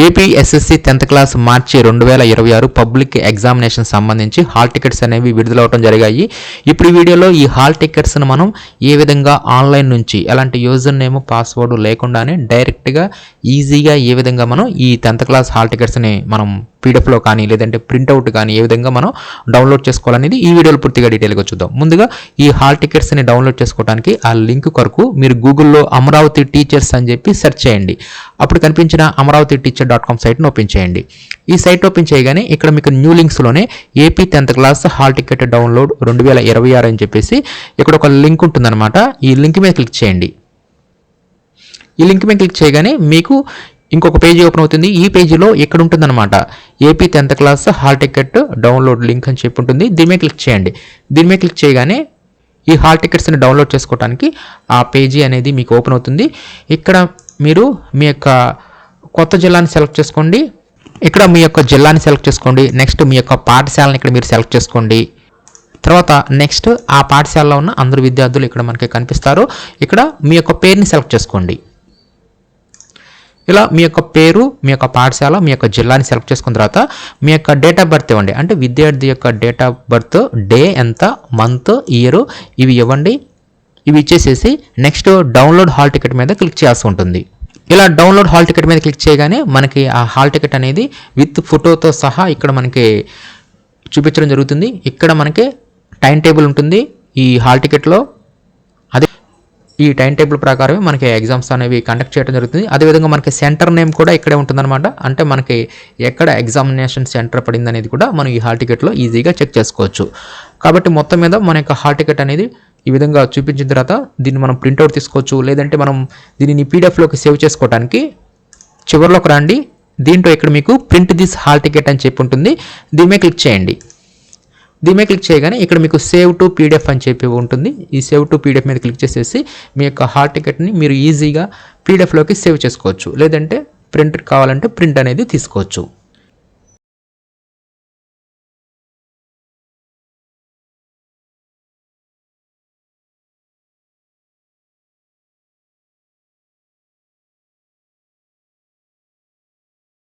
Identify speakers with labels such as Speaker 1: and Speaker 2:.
Speaker 1: AP SSC 10th class మార్చి 2026 public examination సంబంధించి hall tickets అనేవి విడుదలవడం జరిగాయి. ఇప్పుడు ఈ వీడియోలో ఈ హాల్ టికెట్స్ను మనం ఏ విధంగా ఆన్లైన్ నుంచి ఎలాంటి యూజర్ నేమ్ పాస్వర్డ్ లేకుండానే డైరెక్ట్గా ఈజీగా ఏ విధంగా మనం ఈ 10th క్లాస్ హాల్ టికెట్స్ని మనం పీడిఎఫ్లో కానీ లేదంటే ప్రింట్అవుట్ కానీ ఏ విధంగా మనం డౌన్లోడ్ చేసుకోవాలనేది ఈ వీడియోలో పూర్తిగా డీటెయిల్గా చూద్దాం. ముందుగా ఈ హాల్ టికెట్స్ని డౌన్లోడ్ చేసుకోవడానికి ఆ లింక్ కొరకు మీరు గూగుల్లో అమరావతి టీచర్స్ అని చెప్పి సెర్చ్ చేయండి. అప్పుడు కనిపించిన amravatiteacher.com సైట్ను ఓపెన్ చేయండి. ఈ సైట్ ఓపెన్ చేయగానే ఇక్కడ మీకు న్యూ లింక్స్లోనే AP 10th class hall ticket download 2026 అని చెప్పేసి ఇక్కడ ఒక లింక్ ఉంటుందన్నమాట. ఈ లింక్ మీద క్లిక్ చేయండి. ఈ లింక్ మీద క్లిక్ చేయగానే మీకు ఇంకొక పేజీ ఓపెన్ అవుతుంది. ఈ పేజీలో ఇక్కడ ఉంటుందన్నమాట AP 10th class hall ticket download link అని చెప్పి ఉంటుంది. దీని మీద క్లిక్ చేయండి. దీని మీద క్లిక్ చేయగానే ఈ హాల్ టికెట్స్ని డౌన్లోడ్ చేసుకోవడానికి ఆ పేజీ అనేది మీకు ఓపెన్ అవుతుంది. ఇక్కడ మీరు మీ యొక్క కొత్త జిల్లాని సెలెక్ట్ చేసుకోండి. ఇక్కడ మీ యొక్క జిల్లాని సెలెక్ట్ చేసుకోండి. నెక్స్ట్ మీ యొక్క పాఠశాలని ఇక్కడ మీరు సెలెక్ట్ చేసుకోండి. తర్వాత నెక్స్ట్ ఆ పాఠశాలలో ఉన్న అందరు విద్యార్థులు ఇక్కడ మనకి కనిపిస్తారు. ఇక్కడ మీ యొక్క పేరుని సెలెక్ట్ చేసుకోండి. ఇలా మీ యొక్క పేరు, మీ యొక్క పాఠశాల, మీ యొక్క జిల్లాని సెలెక్ట్ చేసుకున్న తర్వాత మీ యొక్క డేట్ ఆఫ్ బర్త్ ఇవ్వండి. అంటే విద్యార్థి యొక్క డేట్ ఆఫ్ బర్త్, డే ఎంత, మంత్, ఇయర్ ఇవి ఇవ్వండి. ఇవి ఇచ్చేసేసి నెక్స్ట్ డౌన్లోడ్ హాల్ టికెట్ మీద క్లిక్ చేయాల్సి ఉంటుంది. ఇలా డౌన్లోడ్ హాల్ టికెట్ మీద క్లిక్ చేయగానే మనకి ఆ హాల్ టికెట్ అనేది విత్ ఫోటోతో సహా ఇక్కడ మనకి చూపించడం జరుగుతుంది. ఇక్కడ మనకి టైం టేబుల్ ఉంటుంది ఈ హాల్ టికెట్లో. ఈ టైం టేబుల్ ప్రకారమే మనకి ఎగ్జామ్స్ అనేవి కండక్ట్ చేయడం జరుగుతుంది. అదేవిధంగా మనకి సెంటర్ నేమ్ కూడా ఇక్కడే ఉంటుందన్నమాట. అంటే మనకి ఎక్కడ ఎగ్జామినేషన్ సెంటర్ పడింది అనేది కూడా మనం ఈ హాల్ టికెట్లో ఈజీగా చెక్ చేసుకోవచ్చు. కాబట్టి మొత్తం మీద మన యొక్క హాల్ టికెట్ అనేది ఈ విధంగా చూపించిన తర్వాత దీన్ని మనం ప్రింట్అవుట్ తీసుకోవచ్చు. లేదంటే మనం దీనిని పీడిఎఫ్లోకి సేవ్ చేసుకోవడానికి చివరిలోకి రండి. దీంట్లో ఇక్కడ మీకు ప్రింట్ దిస్ హాల్ టికెట్ అని చెప్పి ఉంటుంది. దీని మీద క్లిక్ చేయండి. దీని మీద క్లిక్ చేయగానే ఇక్కడ మీకు సేవ్ టు పీడిఎఫ్ అని చెప్పి ఉంటుంది. ఈ సేవ్ టు పీడిఎఫ్ మీద క్లిక్ చేసేసి మీ యొక్క హాల్ టికెట్ని మీరు ఈజీగా పీడిఎఫ్లోకి సేవ్ చేసుకోవచ్చు. లేదంటే ప్రింట్ కావాలంటే ప్రింట్ అనేది తీసుకోవచ్చు.